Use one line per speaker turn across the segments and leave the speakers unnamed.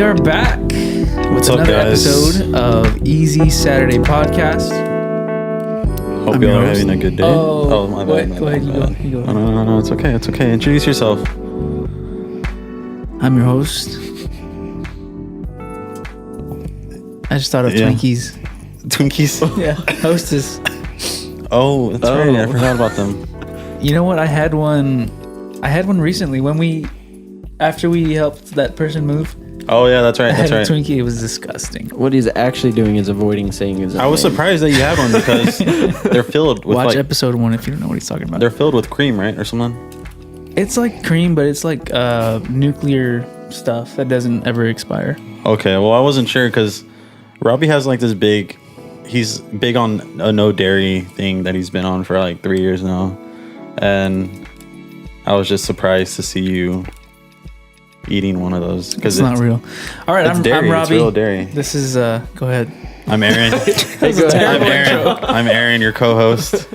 We are back with another episode of Easy Saturday Podcast.
Hope y'all are having a good day.
Oh,
my bad.
Go ahead, you go.
No, it's okay. Introduce yourself.
I'm your host. I just thought of Twinkies.
Twinkies?
Yeah, hostess.
Oh, that's right. I forgot about them.
You know what? I had one recently after we helped that person move.
Oh yeah, that's right.
I had a Twinkie. It was disgusting.
What he's actually doing is avoiding saying his name.
I was surprised that you had one because they're filled with
Watch episode 1 if you don't know what he's talking about.
They're filled with cream, right, or something?
It's like cream, but it's like nuclear stuff that doesn't ever expire.
Okay, well I wasn't sure because Robbie has like this big. He's big on a no dairy thing that he's been on for like 3 years now, and I was just surprised to see you eating one of those because
it's not real. All right, I'm Robbie.
It's real dairy.
This is go ahead.
I'm Aaron. I'm Aaron, your co-host.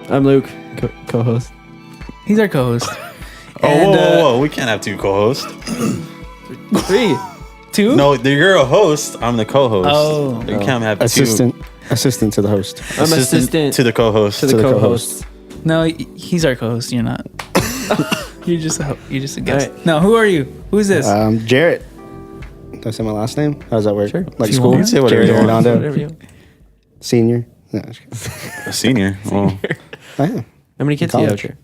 I'm Luke, co-host.
He's our co-host.
Whoa! We can't have two co-hosts.
3,
2?
No, you're a host. I'm the co-host.
Oh,
you can't have
assistant to the host.
I'm assistant
to the co-host.
To the co-host.
No, he's our co-host. You're not. You're just a guest. Right. No, who are you? Who's this?
Jarrett. Did I say my last name? How does that work?
Sure.
Like
you
school?
want. Say whatever
Jarrett
you want.
Arredondo. Senior. No,
a senior. Well,
I am.
How many kids do you have, Jarrett?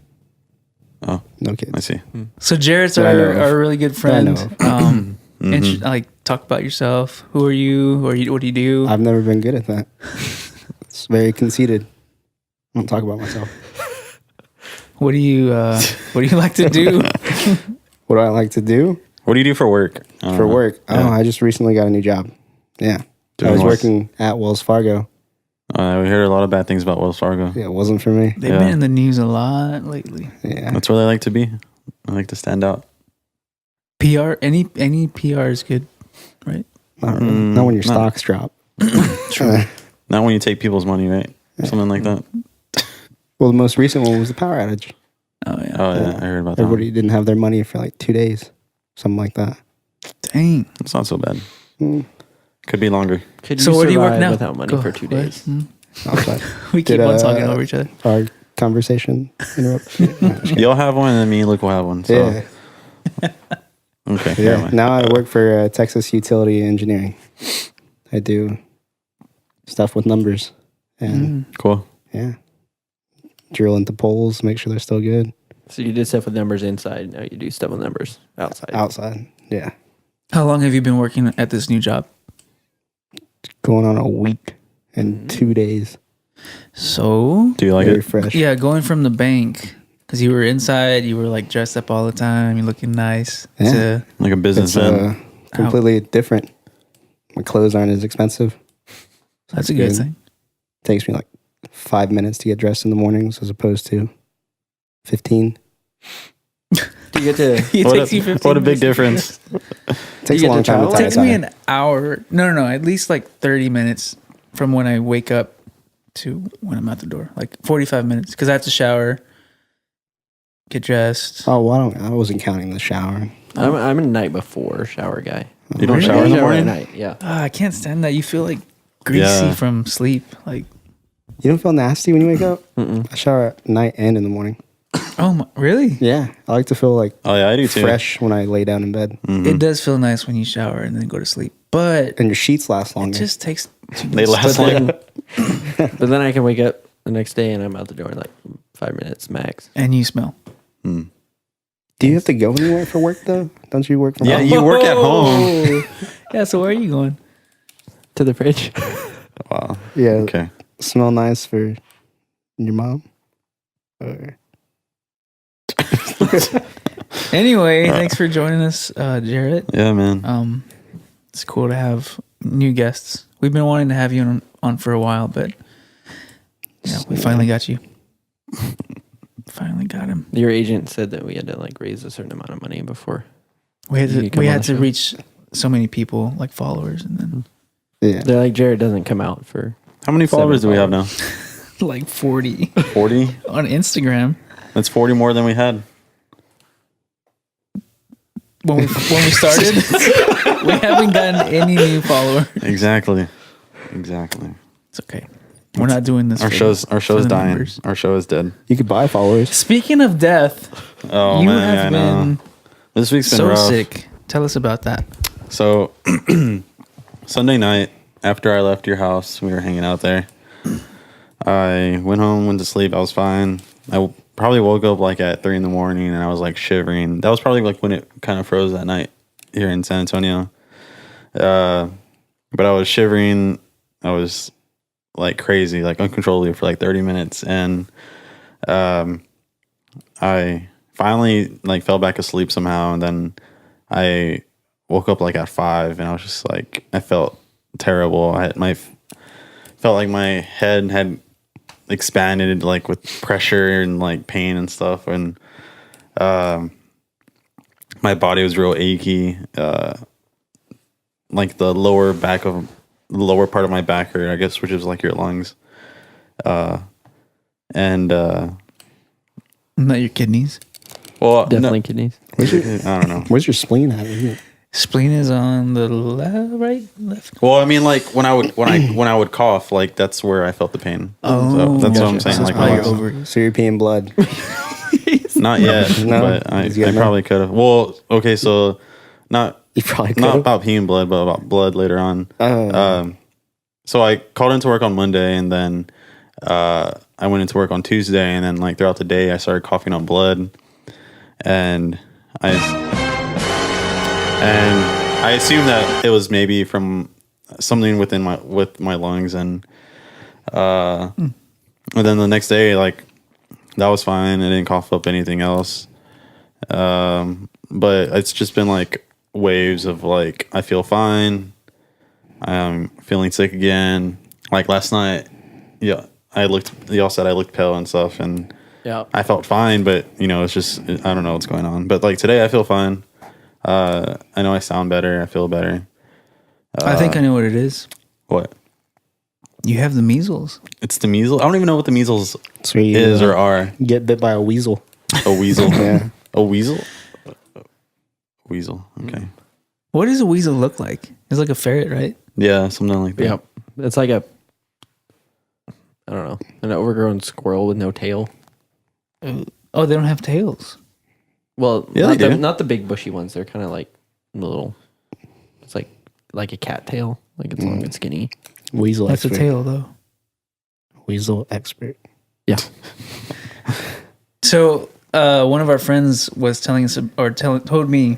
Oh,
no kids.
I see.
So Jarrett's our really good friend. Talk about yourself. Who are you? What do you do?
I've never been good at that. It's very conceited. I don't talk about myself.
What do you like to do?
What do I like to do?
What do you do for work?
I just recently got a new job. Yeah. I was working at Wells Fargo.
We heard a lot of bad things about Wells Fargo.
Yeah, it wasn't for me.
They've been in the news a lot lately.
Yeah.
That's where they like to be. I like to stand out.
PR, any PR is good, right?
Not really. Not when your stocks drop.
True. Not when you take people's money, right? Something like that.
Well, the most recent one was the power outage.
Oh yeah.
I heard about that.
Everybody didn't have their money for like 2 days. Something like that.
Dang.
It's not so bad. Could be longer.
So where do you work now?
Without money for 2 days.
We keep on talking over each other.
Our conversation interrupted.
You'll have one, and me and Luke will have one. So.
Yeah.
Okay.
Yeah. Now I work for Texas Utility Engineering. I do stuff with numbers. And
cool.
Yeah. Drill into poles, make sure they're still good.
So you did stuff with numbers inside. Now you do stuff with numbers outside.
Outside. Yeah.
How long have you been working at this new job?
Going on a week and 2 days.
So
do you like
Very
it?
Fresh.
Yeah, going from the bank because you were inside, you were like dressed up all the time, you're looking nice.
Yeah.
Like a businessman.
Completely different. My clothes aren't as expensive. So
that's a good thing.
Takes me like 5 minutes to get dressed in the mornings as opposed to 15.
Do you get to?
What a big difference.
Takes a long time to
It takes me an hour. No. At least like 30 minutes from when I wake up to when I'm at the door. Like 45 minutes because I have to shower, get dressed.
Oh, well, I wasn't counting the shower.
I'm a night before shower guy.
You don't shower in the morning?
At night, yeah.
I can't stand that. You feel like greasy from sleep. Like
you don't feel nasty when you wake up? I shower at night and in the morning.
Oh, really?
Yeah. I like to feel like
I do too.
Fresh when I lay down in bed.
It does feel nice when you shower and then go to sleep. But
and your sheets last longer.
It just takes too much.
They last longer.
But then I can wake up the next day and I'm out the door in like 5 minutes max.
And you smell.
Do you have to go anywhere for work though? Don't you work from home?
Yeah, you work at home.
Yeah, so where are you going?
To the fridge.
Wow.
Yeah.
Okay.
Smell nice for your mom? Or...
Anyway, thanks for joining us, Jarrett.
Yeah, man.
It's cool to have new guests. We've been wanting to have you on for a while, but yeah, we finally got you. Finally got him.
Your agent said that we had to like raise a certain amount of money before.
We had to reach so many people, like followers, and then
they're like, Jared doesn't come out for.
How many followers do we have now?
Like 40.
40
on Instagram.
That's 40 more than we had.
when we started, we haven't gotten any new followers.
Exactly.
It's okay. We're not doing this.
Our
for
show's dying.
members.
Our show is dead.
You could buy followers.
Speaking of death,
Oh
you
man,
have
yeah, I know.
been
This week's been
so
rough.
sick. Tell us about that.
So Sunday night after I left your house, we were hanging out there. I went home, went to sleep. I was fine. I probably woke up like at 3 a.m. and I was like shivering. That was probably like when it kind of froze that night here in San Antonio. But I was shivering. I was like crazy, like uncontrollably for like 30 minutes. And I finally like fell back asleep somehow. And then I woke up like at 5 and I was just like, I felt terrible. Felt like my head had expanded like with pressure and like pain and stuff. And my body was real achy. Like the lower part of my back hurt, I guess, which is like your lungs. And
Not your kidneys.
well,
Definitely kidneys.
I don't know.
Where's your spleen at? Isn't it?
Spleen is on the left.
Well, I mean, like when I would cough, like that's where I felt the pain. So that's what I'm saying.
So it's
Like,
probably your
lungs.
ovaries.
So you're peeing blood.
Not yet,
No?
but I
Is it good
probably could have. Well, okay, so not
You probably
not
could.
about peeing blood, but about blood later on. So I called into work on Monday, and then I went into work on Tuesday, and then like throughout the day, I started coughing up blood, and I assumed that it was maybe from something with my lungs, and then the next day, like that was fine. I didn't cough up anything else, but it's just been like waves of like I feel fine. I'm feeling sick again. Like last night, yeah, y'all said I looked pale and stuff, and
Yeah.
I felt fine, but it's just I don't know what's going on. But like today, I feel fine. I know I sound better. I feel better.
I think I know what it is.
What?
You have the measles.
It's the measles. I don't even know what the measles
So you
is or are.
get bit by a weasel.
A weasel.
Yeah.
A weasel. Weasel. Okay.
What does a weasel look like? It's like a ferret, right?
Yeah, something like that.
Yep. It's like I don't know, an overgrown squirrel with no tail.
Oh, they don't have tails.
Well,
Yeah,
not
they do.
not the big bushy ones. They're kind of like little. It's like a cat tail. Like it's long and skinny.
Weasel
That's
expert.
a tail, though.
Weasel expert.
Yeah.
So one of our friends was telling us, or told me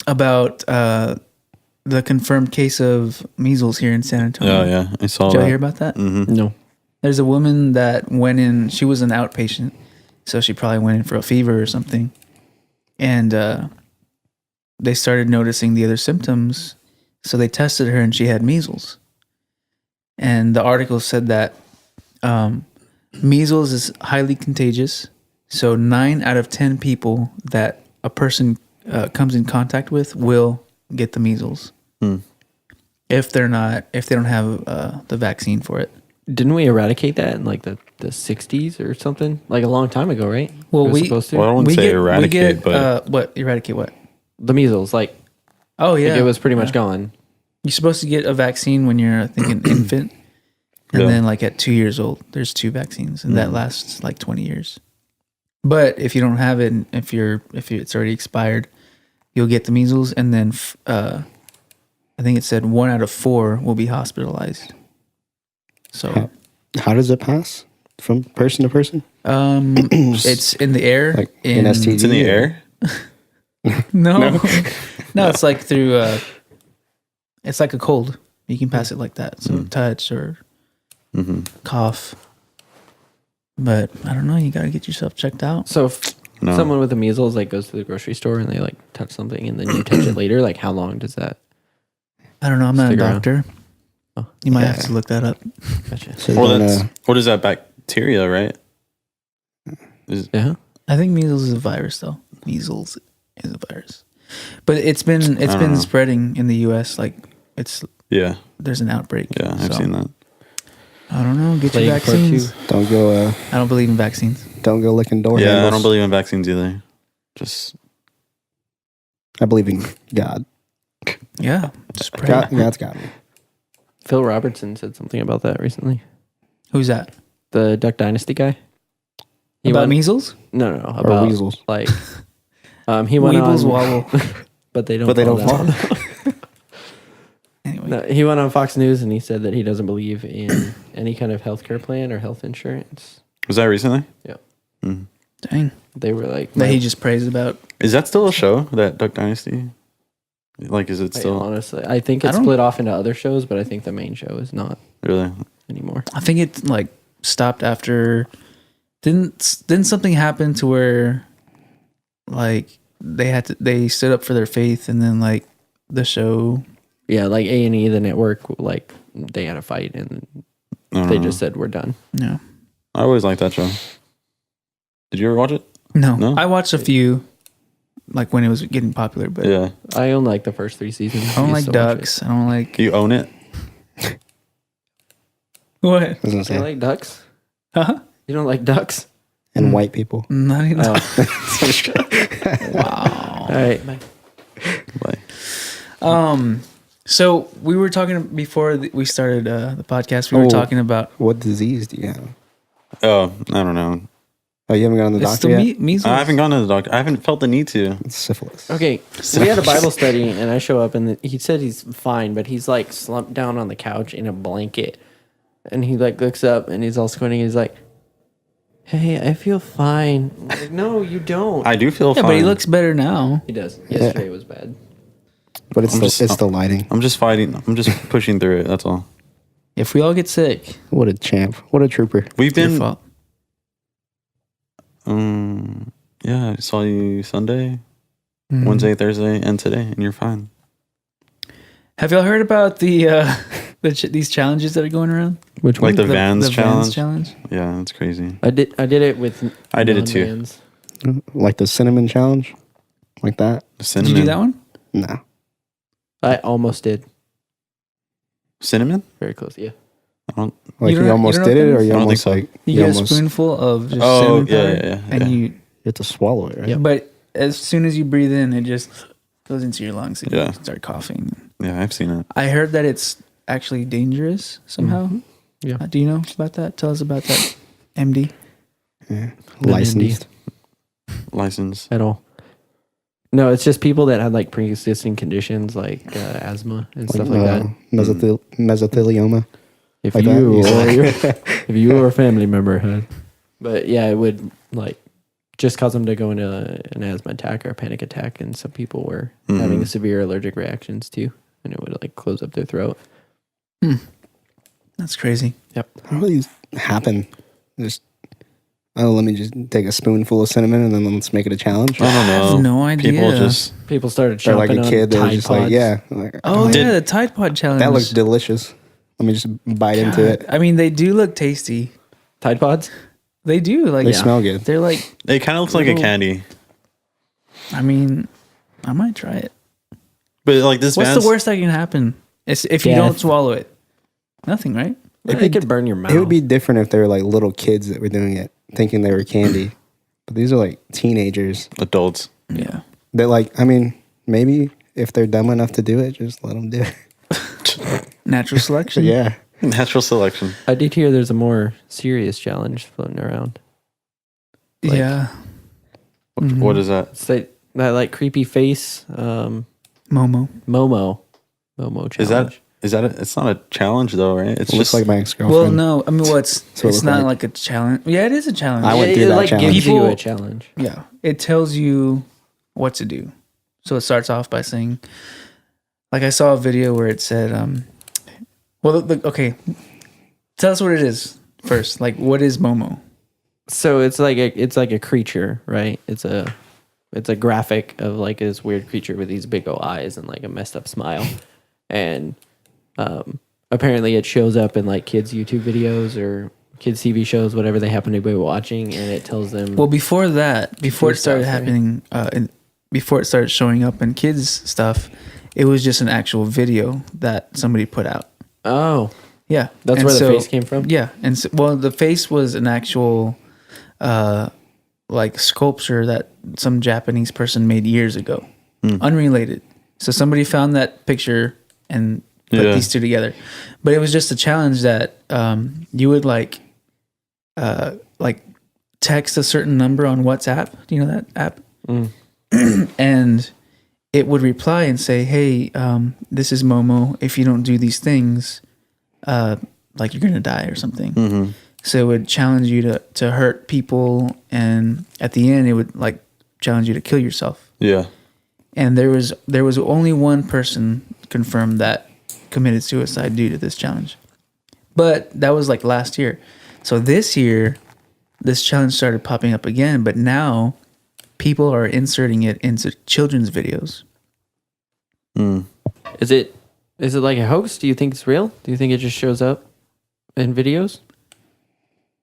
about the confirmed case of measles here in San Antonio.
Oh yeah, I saw
Did y'all
that.
hear about that?
Mm-hmm.
No.
There's a woman that went in. She was an outpatient, so she probably went in for a fever or something, and they started noticing the other symptoms. So they tested her, and she had measles. And the article said that measles is highly contagious. So 9 out of 10 people that a person comes in contact with will get the measles if they don't have the vaccine for it.
Didn't we eradicate that in like the 60s or something? Like a long time ago, right?
Well,
We were
we-
supposed to.
Well, I don't say eradicate, but
what eradicate what?
The measles, like
Oh yeah,
it was pretty much gone.
You're supposed to get a vaccine when you're, I think, an infant, and
Yeah.
then like at 2 years old, there's 2 vaccines, and that lasts like 20 years. But if you don't have it, and if it's already expired, you'll get the measles, and then I think it said 1 out of 4 will be hospitalized. So
How does it pass from person to person?
it's in the air.
Like an STD?
it's in the air.
No, no, it's like through. It's like a cold. You can pass it like that. So touch or cough. But I don't know. You got to get yourself checked out.
So if
No.
someone with the measles like goes to the grocery store and they like touch something and then you touch it later, like how long does that?
I don't know. I'm not a
Figure out.
doctor.
Oh,
You might have
yeah.
to look that up.
Gotcha.
So
Well,
then,
what is that bacteria, right?
Yeah.
I think measles is a virus, though. Measles is a virus, but it's been
know.
spreading in the U.S. Like
Yeah,
there's an outbreak.
yeah, I've
So,
seen that.
I don't know. Get
Plague
your
part
vaccines.
two.
don't go.
I don't believe in vaccines.
Don't go licking door
Yeah, I
handles.
don't believe in vaccines either. Just
I believe in God.
Yeah, just pray.
God's got me.
Phil Robertson said something about that recently.
Who's that?
The Duck Dynasty guy.
About measles?
No,
Or
about
weasels.
like he went
Weebles
on,
wobble.
but they don't.
But they don't
follow
fall.
that.
Anyway,
No, he went on Fox News and he said that he doesn't believe in any kind of healthcare plan or health insurance.
Was that recently?
Yeah,
dang.
they were like,
That he just prays about.
Is that still a show? That Duck Dynasty? Like, is it still
honestly, I think it's
I don't-
split off into other shows, but I think the main show is not
really?
anymore.
I think it like stopped after. Didn't something happen to where, like they stood up for their faith and then like the show.
Yeah, like A&E, the network, like they had a fight and they just said we're done.
No.
I always liked that show. Did you ever watch it?
No, I watched a few, like when it was getting popular, but
Yeah.
I own like the first 3 seasons.
I don't like
used to watch
ducks. I don't like
You own it?
what?
I was gonna
it.
say.
You like ducks?
Huh?
You don't like ducks?
And white people.
Not even.
Oh.
Wow.
All right. Bye.
Like,
So we were talking before we started the podcast. We were talking about
What disease do you have?
oh, I don't know.
Oh, you haven't gone to the
it's
doctor
the
yet?
measles.
I haven't gone to the doctor. I haven't felt the need to.
It's syphilis.
Okay, so we had a Bible study, and I show up, and he said he's fine, but he's like slumped down on the couch in a blanket, and he like looks up, and he's all squinting. He's like, "Hey, I feel fine." I'm like, no, you don't.
I do feel
Yeah,
fine.
but he looks better now.
He does. Yesterday was bad.
But it's the lighting.
I'm just fighting. I'm just pushing through it. That's all.
If we all get sick,
What a champ. What a trooper.
We've
it's your
been.
fault.
Yeah, I saw you Sunday,
Mhm.
Wednesday, Thursday, and today, and you're fine.
Have y'all heard about these challenges that are going around?
Which
Like
one?
the Vans challenge.
challenge.
Yeah, that's crazy.
I did it with.
I did it too.
non-Vans.
Like the cinnamon challenge? Like that?
Did you do that one?
No.
I almost did.
Cinnamon?
Very close. Yeah.
I don't.
Like
You
you,
don't-
almost
you don't know
did it,
what
or
that
you
is? I don't
almost
think so.
like
You
you
get
almost
a spoonful of just
Oh,
cinnamon
yeah,
powder,
yeah,
and
yeah.
you.
you have to swallow it, right?
Yeah.
But as soon as you breathe in, it just goes into your lungs and
Yeah.
you start coughing.
Yeah, I've seen it.
I heard that it's actually dangerous somehow.
Yeah.
Do you know about that? Tell us about that, MD.
Yeah.
Not
Licensed.
License.
At all. No, it's just people that had like pre-existing conditions like asthma and stuff like that.
Mesothelioma.
If
Like
you
that?
or your, if you or a family member had, but yeah, it would like just cause them to go into an asthma attack or a panic attack, and some people were having severe allergic reactions too, and it would like close up their throat.
That's crazy.
Yep.
How do these happen? Just, oh, let me just take a spoonful of cinnamon and then let's make it a challenge.
I don't know.
I have no idea.
People just.
People started
Or like
chomping
a
on
kid that was
Tide
just
Pods.
like, yeah. Like,
Oh
Did-
yeah, the Tide Pod challenge.
that looks delicious. Let me just bite into
God.
it.
I mean, they do look tasty.
Tide Pods.
They do. Like
They smell good.
They're like.
It kind of looks like a
Little-
candy.
I mean, I might try it.
But like this
What's
Vans.
the worst that can happen? It's if you
Death.
don't swallow it. Nothing, right?
It could burn your mouth.
It would be different if they were like little kids that were doing it, thinking they were candy. But these are like teenagers.
Adults.
Yeah.
They're like, I mean, maybe if they're dumb enough to do it, just let them do it.
Natural selection.
Yeah.
Natural selection.
I did hear there's a more serious challenge floating around. Like-
Yeah. Mhm.
What is that?
It's that like creepy face
Momo.
Momo challenge.
Is that it's not a challenge though, right? It's
It looks
just
like my ex-girlfriend.
Well, no. I mean, well, it's
So it
it's
looked
not
like-
like a challenge. Yeah, it is a challenge.
I went
it,
through
it
that
like
challenge.
gives you
People-
a challenge.
Yeah. It tells you what to do. So it starts off by saying, like I saw a video where it said, okay, tell us what it is first. Like, what is Momo?
So it's like a creature, right? It's a graphic of like this weird creature with these big old eyes and like a messed up smile, and apparently it shows up in like kids' YouTube videos or kids' TV shows, whatever they happen to be watching, and it tells them.
Well, before that, before it
Kids
started
stuff, right?
happening, before it started showing up in kids stuff, it was just an actual video that somebody put out.
oh,
Yeah,
that's
And
where the
so-
face came from.
Yeah, and so, well, the face was an actual, like sculpture that some Japanese person made years ago. unrelated. So somebody found that picture and put these two together, but it was just a challenge that you would like text a certain number on WhatsApp. Do you know that app? And it would reply and say, "Hey, this is Momo. If you don't do these things, like you're gonna die or something." So it would challenge you to hurt people, and at the end, it would like challenge you to kill yourself.
Yeah.
And there was only one person confirmed that committed suicide due to this challenge, but that was like last year. So this year, this challenge started popping up again, but now people are inserting it into children's videos.
Is it like a hoax? Do you think it's real? Do you think it just shows up in videos?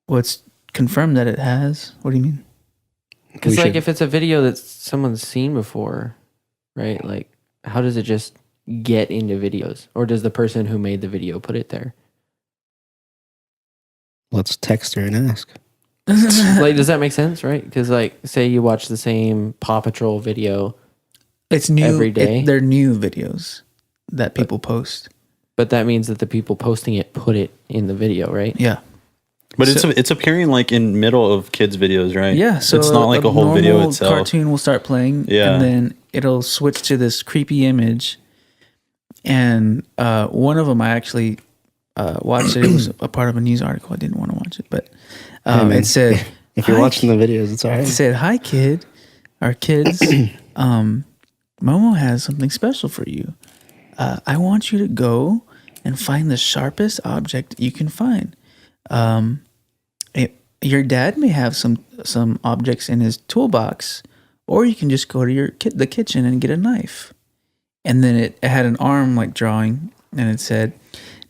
Well, it's confirmed that it has. What do you mean?
Because like if it's a video that someone's seen before, right? Like how does it just get into videos? Or does the person who made the video put it there?
Let's text her and ask.
Like, does that make sense, right? Because like say you watch the same Paw Patrol video.
It's new
every day.
They're new videos that people post.
But that means that the people posting it put it in the video, right?
Yeah.
But it's appearing like in middle of kids' videos, right?
Yeah. So
it's not like a whole video
normal
itself.
Cartoon will start playing,
Yeah.
and then it'll switch to this creepy image. And one of them I actually watched it. It was a part of a news article. I didn't want to watch it, but it said,
if you're
"Hi,
watching the videos, it's all
It
right.
said, "Hi, kid. Our kids, Momo has something special for you. I want you to go and find the sharpest object you can find. Your dad may have some objects in his toolbox, or you can just go to the kitchen and get a knife." And then it had an arm like drawing, and it said,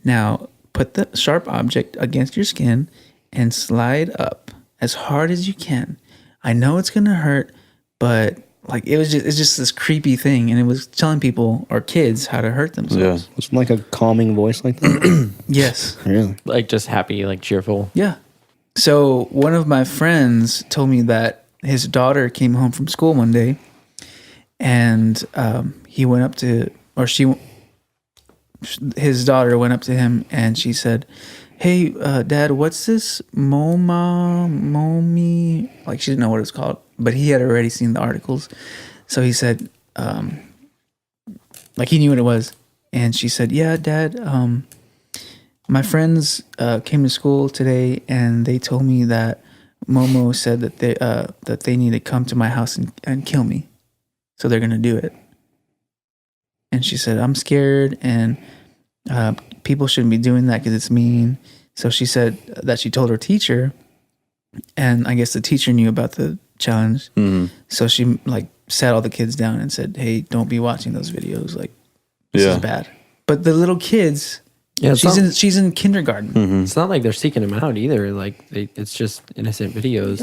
"Now put the sharp object against your skin and slide up as hard as you can. I know it's gonna hurt, but like it's just this creepy thing." And it was telling people or kids how to hurt themselves.
It's like a calming voice like that.
Yes.
Really?
Like just happy, like cheerful.
Yeah. So one of my friends told me that his daughter came home from school one day, and he went up to, or his daughter went up to him, and she said, "Hey, Dad, what's this Momi?" Like she didn't know what it's called, but he had already seen the articles. So he said, like he knew what it was. And she said, "Yeah, Dad, my friends came to school today, and they told me that Momo said that they need to come to my house and kill me. So they're gonna do it." And she said, "I'm scared, and people shouldn't be doing that because it's mean." So she said that she told her teacher, and I guess the teacher knew about the challenge. So she like sat all the kids down and said, "Hey, don't be watching those videos. Like this is bad." But the little kids, she's in kindergarten.
It's not like they're seeking him out either. Like it's just innocent videos.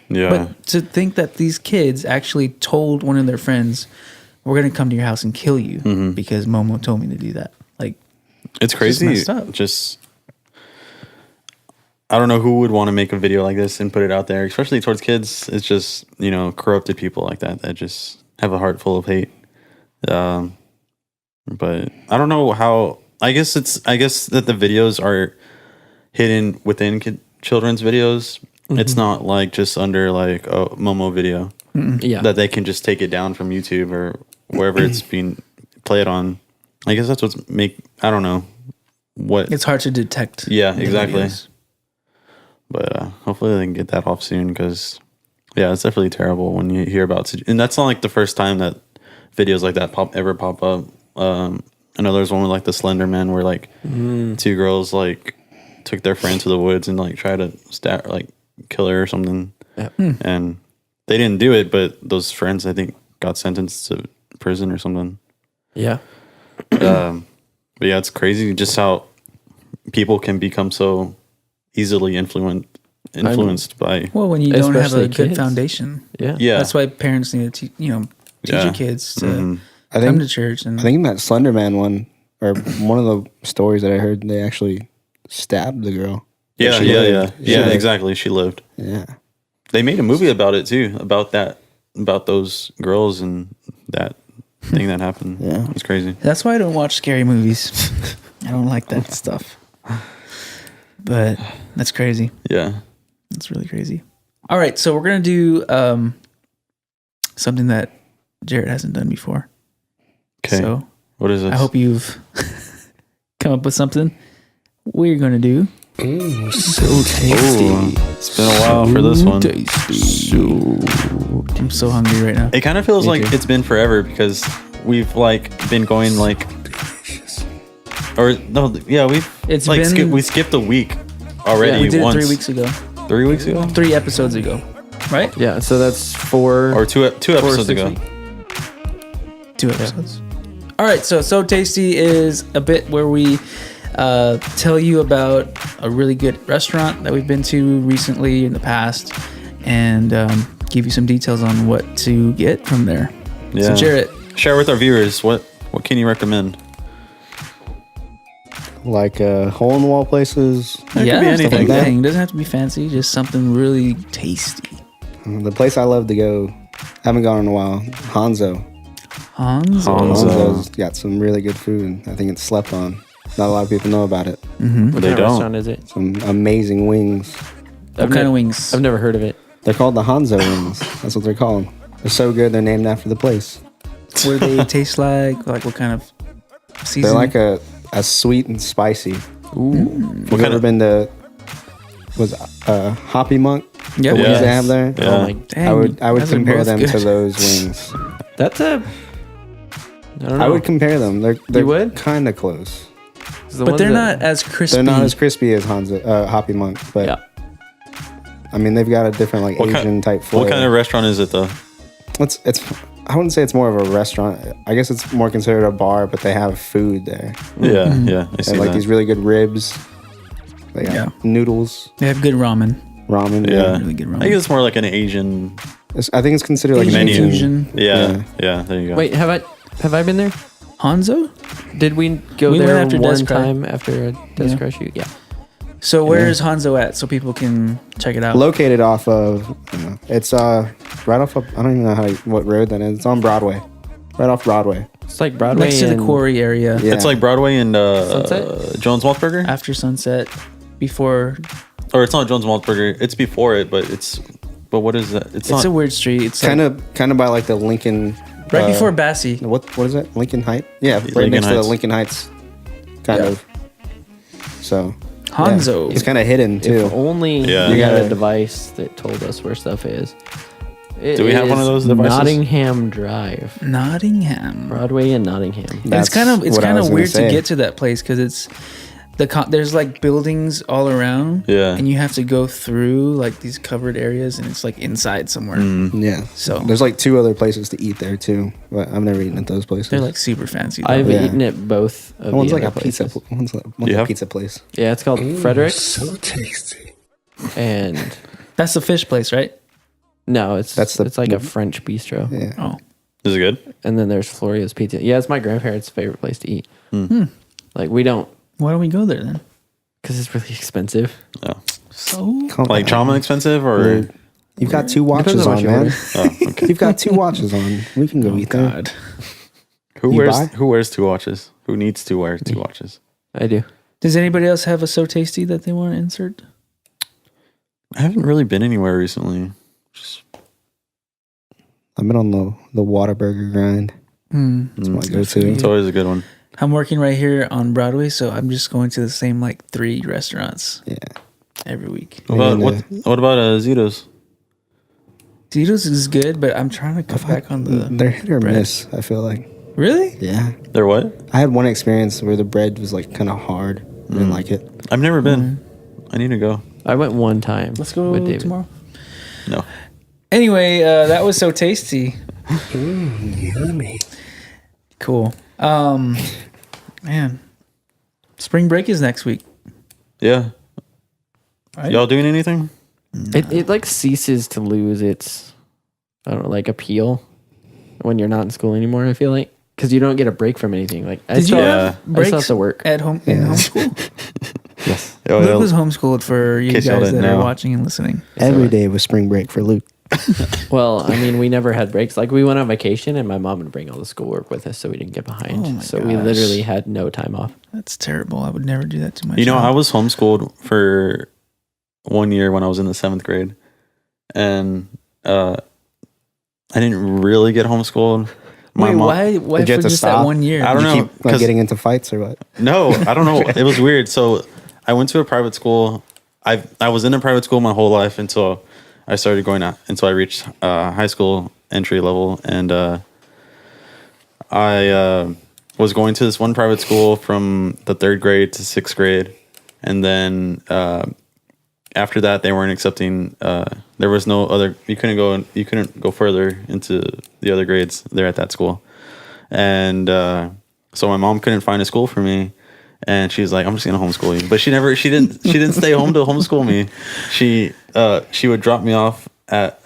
Yeah. But to think that these kids actually told one of their friends, "We're gonna come to your house and kill you because Momo told me to do that." Like,
it's crazy.
messed up.
Just I don't know who would want to make a video like this and put it out there, especially towards kids. It's just, corrupted people like that just have a heart full of hate. But I don't know how. I guess that the videos are hidden within children's videos. It's not like just under like a Momo video.
Yeah.
That they can just take it down from YouTube or wherever it's being played on. I guess that's what's I don't know what.
It's hard to detect.
Yeah, exactly.
Videos.
But hopefully they can get that off soon, because it's definitely terrible when you hear about, and that's not like the first time that videos like that ever pop up. I know there's one with like the Slender Man where like two girls like took their friend to the woods and like tried to kill her or something.
Yeah.
And they didn't do it, but those friends I think got sentenced to prison or something.
Yeah.
But yeah, it's crazy just how people can become so easily influenced by.
Well, when you don't have
Especially
a good
kids.
foundation.
Yeah.
Yeah.
That's why parents need to teach your kids to come to church. And
I think in that Slender Man one, or one of the stories that I heard, they actually stabbed the girl.
Yeah,
She lived.
yeah, exactly. She lived.
Yeah.
They made a movie about it too, about those girls and that thing that happened.
Yeah.
It's crazy.
That's why I don't watch scary movies. I don't like that stuff. But that's crazy.
Yeah.
That's really crazy. All right, so we're gonna do something that Jared hasn't done before.
Okay.
So
What is this?
I hope you've come up with something. We're gonna do so tasty.
It's been a while for this one.
I'm so hungry right now.
It kind of feels
Me
like
too.
it's been forever because we've like been going like, or no, yeah,
It's
like
been-
we skipped a week already.
We did
once.
it 3 weeks ago.
3 weeks ago,
3 episodes ago, right?
Yeah, so that's 4
or two
4 or
episodes
6
ago.
weeks.
2 episodes. All right, so tasty is a bit where we tell you about a really good restaurant that we've been to recently in the past, and give you some details on what to get from there.
Yeah.
So Jarrett,
Share with our viewers what can you recommend?
Like hole in the wall places.
It could be
stuff
anything.
like that. It doesn't have to be fancy, just something really tasty.
The place I love to go, haven't gone in a while. Hanzo.
Hans.
Hanzo.
Hanzo's got some really good food, and I think it's slept on. Not a lot of people know about it.
What
They
kind of
don't.
restaurant is it?
Some amazing wings.
What kind of wings?
I've never heard of it.
They're called the Hanzo wings. That's what they're called. They're so good. They're named after the place.
What do they taste like? Like what kind of season?
They're like a sweet and spicy.
Ooh.
Have you
kind
ever
of-
been to Hoppy Monk?
Yep.
The wings
Yes.
they have there.
Yeah.
Oh my,
Dang,
I would
those are
compare
both
them
good.
to those wings.
that's a. I don't know.
I would compare them. They're
would?
kind of close.
The
But
ones
they're
that-
not as crispy.
They're not as crispy as Hoppy Monk, but
Yeah.
I mean they've got a different like
What
Asian
kind,
type flavor.
what kind of restaurant is it though?
It's I wouldn't say it's more of a restaurant. I guess it's more considered a bar, but they have food there.
Yeah,
Mm-hmm.
yeah, I
They
see
have like
that.
these really good ribs. They got
Yeah.
noodles,
They have good ramen.
ramen.
Yeah.
Really good ramen.
I guess it's more like an Asian
I think it's considered like
Asian
menu.
fusion.
Yeah, yeah. There you go.
Wait, have I been there?
Hanzo?
Did we go
We went
there
after
one
Death Cry.
time after a Death
Yeah.
Cry shoot? Yeah.
So where is Hanzo at so people can check it out?
Located off of, it's right off of, I don't even know what road that is. It's on Broadway, right off Broadway.
It's like Broadway
Next to the
and-
quarry area.
Yeah.
It's like Broadway and
Sunset?
Jones Maltburger,
After sunset, before
or it's not Jones Maltburger. It's before it, but what is that?
it's a weird street. It's like
kind of by like the Lincoln.
right before Bassie.
What is it? Lincoln Heights? Yeah, right
Lincoln
next to
Heights.
the Lincoln Heights, kind
Yeah.
of. So
Hanzo.
it's kind of hidden too.
If only
Yeah.
you
You
had
gotta-
a device that told us where stuff is. It
Do we have one of
is
those devices?
Nottingham Drive,
Nottingham.
Broadway and Nottingham.
And it's
That's
kind of
what I was gonna
weird to
say.
get to that place because it's there's like buildings all around.
Yeah.
And you have to go through like these covered areas, and it's like inside somewhere.
Yeah.
So
There's like 2 other places to eat there too, but I've never eaten at those places.
they're like super fancy. though.
I've
Yeah.
eaten at both of
One's
the
like a
other
pizza.
places.
One's
You
a
have?
pizza place.
Yeah, it's called Frederick's,
So tasty.
and
That's the fish place, right?
no, it's
That's the-
it's like a French bistro.
Yeah.
Oh,
Is it good?
And then there's Florio's Pizza. Yeah, it's my grandparents' favorite place to eat. Like we don't,
why don't we go there then?
because it's really expensive.
No.
So
Come
Like
on.
trauma expensive or?
Dude, You've got 2
Depends
watches
on what
on,
you
man.
order.
Oh, okay.
You've got 2 watches on. We can go eat there.
God.
Who
You
wears
buy?
who wears 2 watches? Who needs to wear 2 watches?
I do.
Does anybody else have a so tasty that they want to insert?
I haven't really been anywhere recently. Just
I've been on the Whataburger grind. That's my go-to.
it's always a good one.
I'm working right here on Broadway, so I'm just going to the same like 3 restaurants
Yeah.
every week.
What
Yeah,
about Zito's?
Tito's is good, but I'm trying to cut back on the.
They're hit or
bread.
miss, I feel like.
Really?
Yeah.
They're what?
I had one experience where the bread was like kind of hard. I didn't like it.
I've never been. I need to go.
I went one time.
Let's go
with David.
tomorrow.
No.
Anyway, that was so tasty.
Yummy.
Cool. Man, spring break is next week.
Yeah.
Right?
Y'all doing anything?
It like ceases to lose its, I don't know, like appeal when you're not in school anymore. I feel like because you don't get a break from anything. Like I
Did you
still,
Yeah.
have
I still
breaks
have to work.
at home in homeschool?
Yes.
Oh,
Luke was homeschooled for you
case y'all
guys that
didn't
are
know.
watching and listening.
Every day was spring break for Luke.
Well, I mean, we never had breaks. Like, we went on vacation, and my mom would bring all the schoolwork with us, so we didn't get behind.
Oh my
so we
gosh.
literally had no time off.
That's terrible. I would never do that to my
You know, I
child.
was homeschooled for 1 year when I was in the 7th grade, and I didn't really get homeschooled.
Wait,
mom-
why
Did you
for
have to
just that
stop?
1 year?
I don't know.
Keep like
'cause-
getting into fights or what?
No, I don't know. It was weird. So I went to a private school. I was in a private school my whole life until I started going out, until I reached high school entry level, and I was going to this one private school from the 3rd grade to 6th grade, and then after that they weren't accepting. There was no other. You couldn't go further into the other grades there at that school, and so my mom couldn't find a school for me. And she's like, I'm just gonna homeschool you. But she didn't stay home to homeschool me. She would drop me off at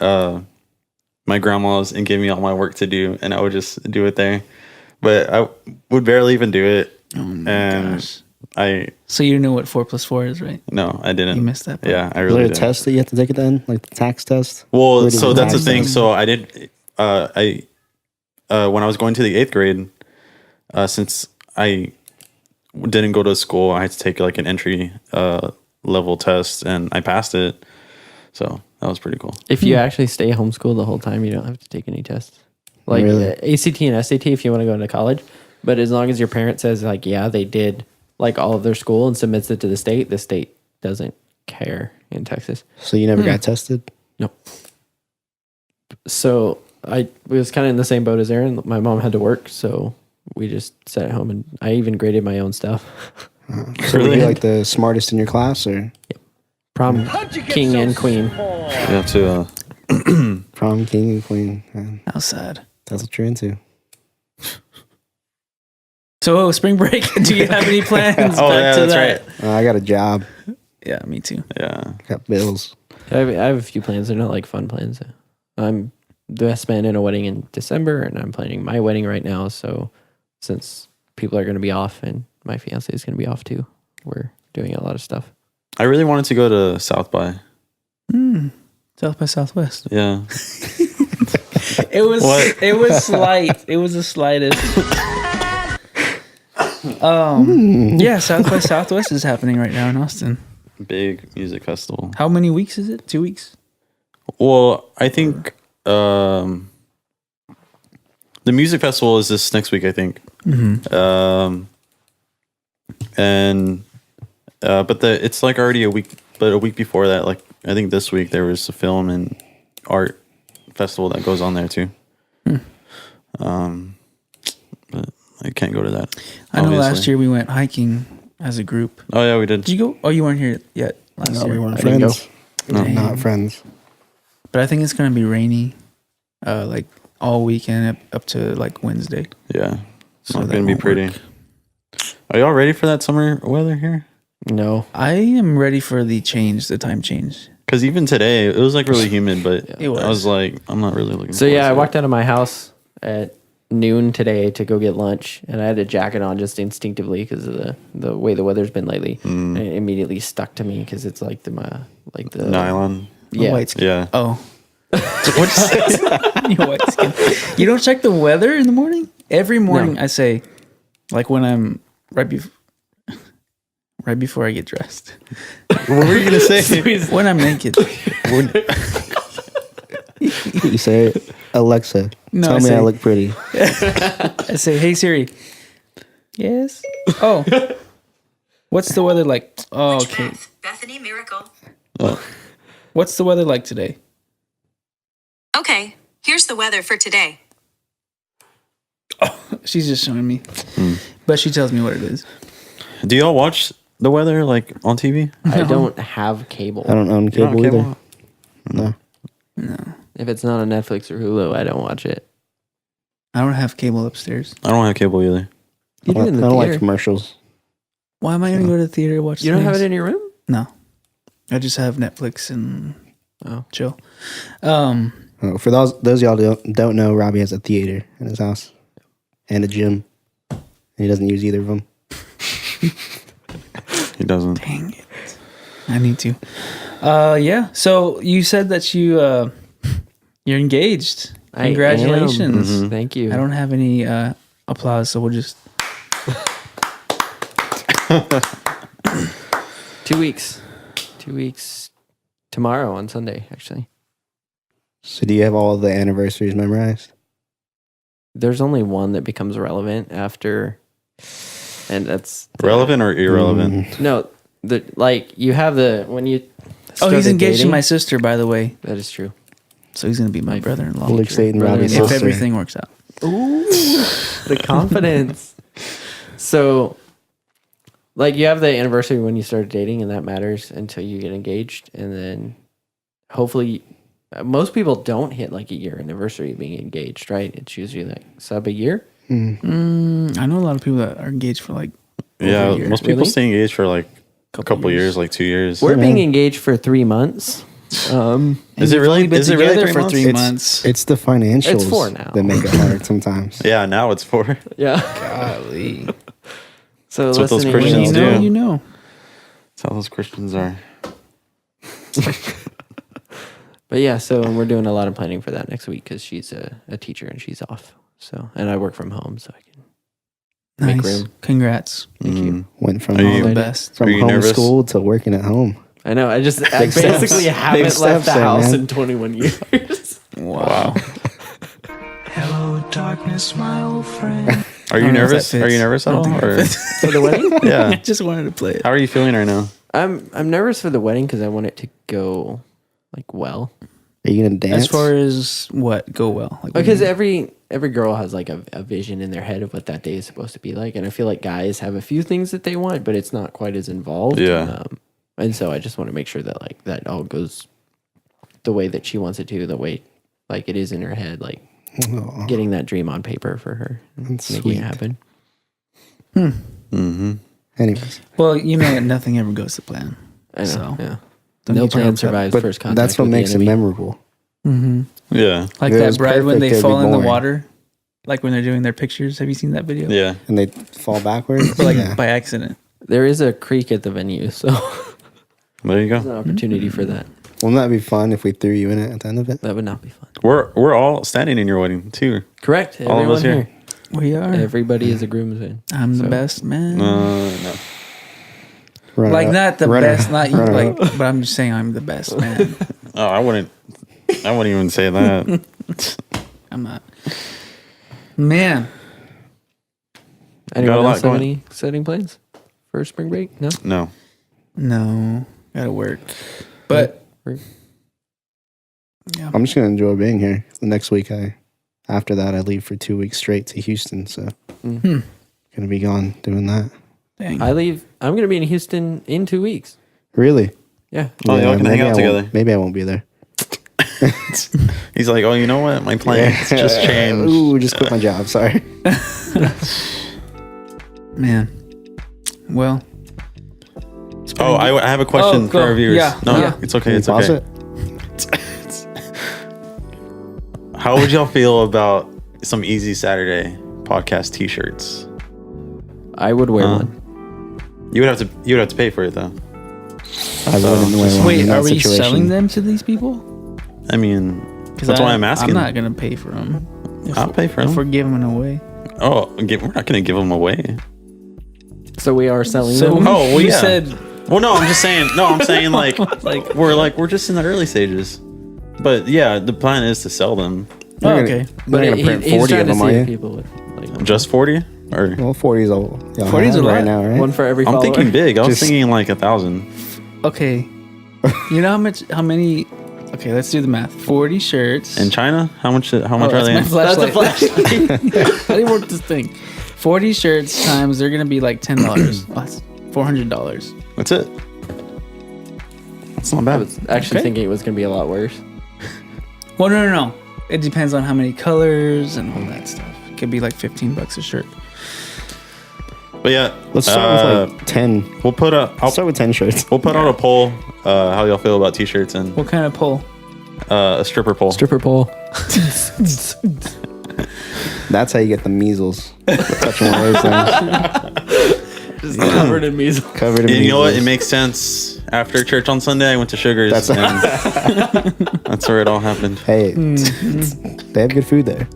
my grandma's and give me all my work to do, and I would just do it there. But I would barely even do it.
Oh my
And
gosh. So you know what 4 + 4 is, right?
No, I didn't.
You missed that part.
Yeah, I
Is
really
there a
did.
test that you have to take at the end, like the tax test?
Well,
What is
so
the
that's the
tax
thing.
test?
So I did. When I was going to the 8th grade, since I didn't go to school, I had to take like an entry level test, and I passed it. So that was pretty cool.
If you actually stay homeschooled the whole time, you don't have to take any tests. Like
Really?
ACT and SAT if you want to go into college. But as long as your parent says, like, yeah, they did like all of their school and submits it to the state doesn't care in Texas.
So you never got tested?
Nope. So I was kind of in the same boat as Aaron. My mom had to work, so we just sat at home, and I even graded my own stuff.
So were you like the smartest in your class, or
Prom king and queen.
You have to.
prom king and queen? Man,
How sad.
that's what you're into.
So spring break. Do you have any plans?
Oh,
back
yeah,
to
that's
that?
right.
I got a job,
Yeah, me too.
Yeah.
got bills.
I have a few plans. They're not like fun plans. I'm the best man in a wedding in December, and I'm planning my wedding right now. So since people are going to be off and my fiance is going to be off too, we're doing a lot of stuff.
I really wanted to go to South by.
South by Southwest.
Yeah.
It was.
What?
It was slight. It was the slightest. Yeah, South by Southwest is happening right now in Austin.
Big music festival.
How many weeks is it? 2 weeks.
Well, I think the music festival is this next week, I think. And but it's like already a week, but a week before that, like I think this week there was a film and art festival that goes on there too. But I can't go to that.
I know last
obviously.
year we went hiking as a group.
Oh yeah, we did.
Did you go? Oh, you weren't here yet last
No,
year.
we weren't
I didn't
friends. No,
Dang.
not friends.
But I think it's gonna be rainy, like all weekend up to like Wednesday.
Yeah, it's
So
not
that
gonna be
won't
pretty.
work.
Are y'all ready for that summer weather here?
No.
I am ready for the time change.
Because even today it was like really humid, but
It was.
I was like, I'm not really looking.
So
forward
yeah,
to
I
it.
walked out of my house at noon today to go get lunch, and I had a jacket on just instinctively because of the way the weather's been lately. And it immediately stuck to me because it's like the
nylon.
Yeah.
White skin.
Yeah.
Oh. You white skin. You don't check the weather in the morning? Every morning
No.
I say, like when I'm right before I get dressed.
What were you gonna say?
When I'm naked.
You say, Alexa,
No,
tell
I
me
say-
I look pretty.
I say, hey Siri. Yes? Oh. What's the weather like? Oh, okay.
Bethany Miracle.
What's the weather like today?
Okay, here's the weather for today.
She's just showing me. But she tells me what it is.
Do y'all watch the weather like on TV?
I don't have cable.
I don't own
You don't
cable
have
either.
cable?
No.
If it's not on Netflix or Hulu, I don't watch it.
I don't have cable upstairs.
I don't have cable either.
You do
I
it in the
don't like
theater.
commercials.
Why am I going to go to the theater to watch
You don't have
things?
it in your room?
No. I just have Netflix and
Oh.
chill.
Oh, for those of y'all that don't know, Robbie has a theater in his house and a gym. And he doesn't use either of them.
He doesn't.
Dang it. I need to. Yeah. So you said that you You're engaged.
I am.
Congratulations.
Thank you.
I don't have any applause, so we'll just
2 weeks. 2 weeks tomorrow on Sunday, actually.
So do you have all the anniversaries memorized?
There's only one that becomes relevant after, and that's
Relevant or irrelevant?
no. You have when you.
Oh, he's
started
engaged to
dating-
my sister, by the way.
That is true.
So he's gonna be my brother-in-law.
Luke Satan,
Brother
Robbie's
in law.
If
sister.
everything works out.
Ooh, the confidence. So, you have the anniversary when you started dating, and that matters until you get engaged, and then hopefully, most people don't hit a year anniversary of being engaged, right? It's usually sub a year.
I know a lot of people that are engaged for over
Yeah,
a year.
most people
Really?
stay engaged for a couple years, 2 years.
We're being engaged for 3 months.
Is it really?
Been
Is it really
together
3
for
months?
3 months?
It's the financials
It's 4 now.
that make it hard sometimes.
Yeah, now it's 4.
Yeah.
Golly.
So
That's what those
listening-
When
Christians
you know,
do.
you know.
That's how those Christians are.
But yeah, so we're doing a lot of planning for that next week because she's a teacher and she's off. So, and I work from home, so I can make
Nice.
room.
Congrats.
Thank you.
Went from
Are you-
All the
Lady.
best.
from
Are you nervous?
homeschool to working at home.
I know. I
steps.
basically haven't
Big
left the
steps there,
house
man.
in 21 years.
Wow.
Hello, darkness, my old friend.
Are you
don't know if
nervous?
that
Are you
fits.
nervous
I
at
don't
all?
think that
Or?
fits.
For the wedding?
I
Yeah.
just wanted to play it.
How are you feeling right now?
I'm nervous for the wedding because I want it to go well.
Are you gonna dance?
As far as what go well?
Because every girl has a vision in their head of what that day is supposed to be like, and I feel like guys have a few things that they want, but it's not quite as involved.
Yeah.
And so I just want to make sure that that all goes the way that she wants it to, the way it is in her head,
Aw,
getting that dream on paper for her, and
that's
making
sweet.
it happen.
Mm-hmm.
Anyways,
well, nothing ever goes to plan.
I know.
So,
yeah.
don't
No
get your
plan
hopes up.
survives
but
first contact.
that's what
with the
makes it
enemy.
memorable.
Mm-hmm.
Yeah.
Like
If it
that
was
bride when
perfect,
they
it'd
fall
be
in the
boring.
water, like when they're doing their pictures. Have you seen that video?
Yeah.
And they fall backwards.
But
yeah.
by accident.
There is a creek at the venue, so
There you
there's
go.
an opportunity for that.
Wouldn't that be fun if we threw you in it at the end of it?
That would not be fun.
We're all standing in your wedding too.
Correct.
All of us
Everyone
here.
We are.
Everybody is a groomsman.
I'm the
So-
best man.
No.
Runner
Like
up-
not the
runner-
best, not you.
runner
Like,
up.
but I'm just saying I'm the best man.
Oh, I wouldn't even say that.
I'm not. Man,
Anyone
Got a lot
else have
going.
any exciting plans for spring break? No.
No.
no, gotta work. But
Work.
yeah,
I'm just gonna enjoy being here. The next week, after that, I leave for 2 weeks straight to Houston. So,
Mm.
gonna be gone doing that.
dang.
I'm going to be in Houston in 2 weeks.
Really?
Yeah.
Oh, y'all can hang
maybe
out
I won't-
together.
Maybe I won't be there.
He's like, oh, you know what? My plans just changed.
Ooh, just quit my job. Sorry.
Man, well,
Oh, I have a question
Oh,
for our
go.
viewers.
Yeah,
No,
yeah.
it's okay.
Can you
It's
pause
okay.
it?
How would y'all feel about some Easy Saturday podcast T-shirts?
I would wear one.
You would have to pay for it though.
I wouldn't wear one
wait,
in that
are we
situation.
selling them to these people?
I mean,
'Cause
that's why I'm asking.
I'm not gonna pay for them.
I'll pay for
if
them.
we're giving them away.
Oh, we're not gonna give them away.
So we are selling
So
them.
Oh, well,
you
yeah.
said
Well, no, I'm just saying. No, I'm saying we're just in the early stages. But yeah, the plan is to sell them.
oh,
You're
okay.
You're not gonna print
he's
40
trying
of
to
them,
see
are
if
you?
people would like
Just 40, or
Well, 40's all.
40's a lot.
right now, right?
one for every
I'm
follower.
thinking big. I was
Just-
thinking like 1,000.
Okay. You know how many? Okay, let's do the math. 40 shirts.
In China, how much
Oh,
are
that's
they?
my
In?
That's a
flashlight.
flashlight.
I didn't work this thing. 40 shirts times they're gonna be like $10. That's $400.
That's it. That's not
I
bad.
was actually
Okay.
thinking it was going to be a lot worse.
Well, no. It depends on how many colors and all that stuff. It could be like $15 a shirt.
But yeah,
Let's start with like 10.
we'll put
Let's start with 10 shirts.
we'll put out a poll. How y'all feel about T-shirts and
What kind of poll?
a stripper poll.
Stripper pole.
That's how you get the measles. Touch one of those things.
Just covered in measles.
Covered in
And you know what? It
measles.
makes sense. After church on Sunday, I went to Sugar's.
That's-
and that's where it all happened.
Hey, they have good food there.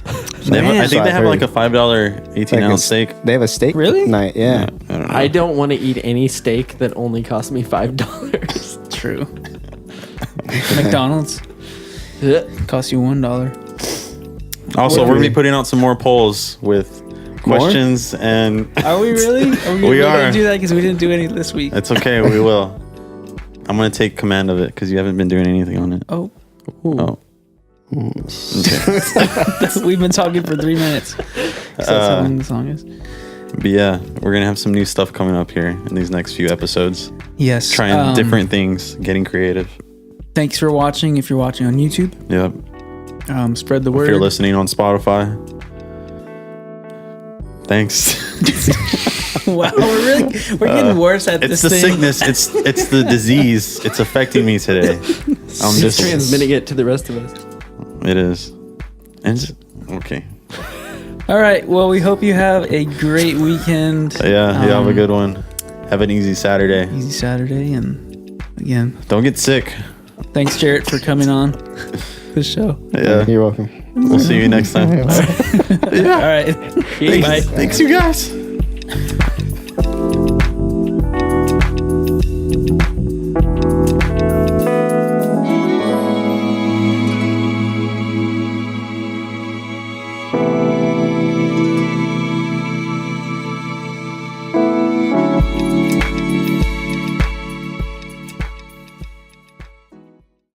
I think
So
they
I've
have like
heard.
a $5 18-ounce steak.
They have a steak
Really?
night. Yeah.
I don't know.
I don't want to eat any steak that only cost me $5.
True. McDonald's costs you $1.
Also, we're gonna be putting out some more polls with questions, and
Are we really? Are we
We
really
are.
gonna do that because we didn't do any this week?
it's okay. We will. I'm gonna take command of it because you haven't been doing anything on it.
Oh,
Oh, okay.
we've been talking for 3 minutes. So that's how long the song is.
But yeah, we're gonna have some new stuff coming up here in these next few episodes.
Yes.
Trying different things, getting creative.
Thanks for watching. If you're watching on YouTube,
Yep.
spread the
If
word.
you're listening on Spotify, thanks.
Wow, we're getting worse at
It's
this
the
thing.
sickness. It's the disease. It's affecting me today. I'm just
Transmitting it to the rest of us.
It is. And okay.
All right. Well, we hope you have a great weekend.
Yeah. You have a good one. Have an easy Saturday.
Easy Saturday, and again,
Don't get sick.
thanks, Jarrett, for coming on the show.
Yeah.
You're welcome.
We'll see you next time.
All right. Bye.
Thanks, you guys.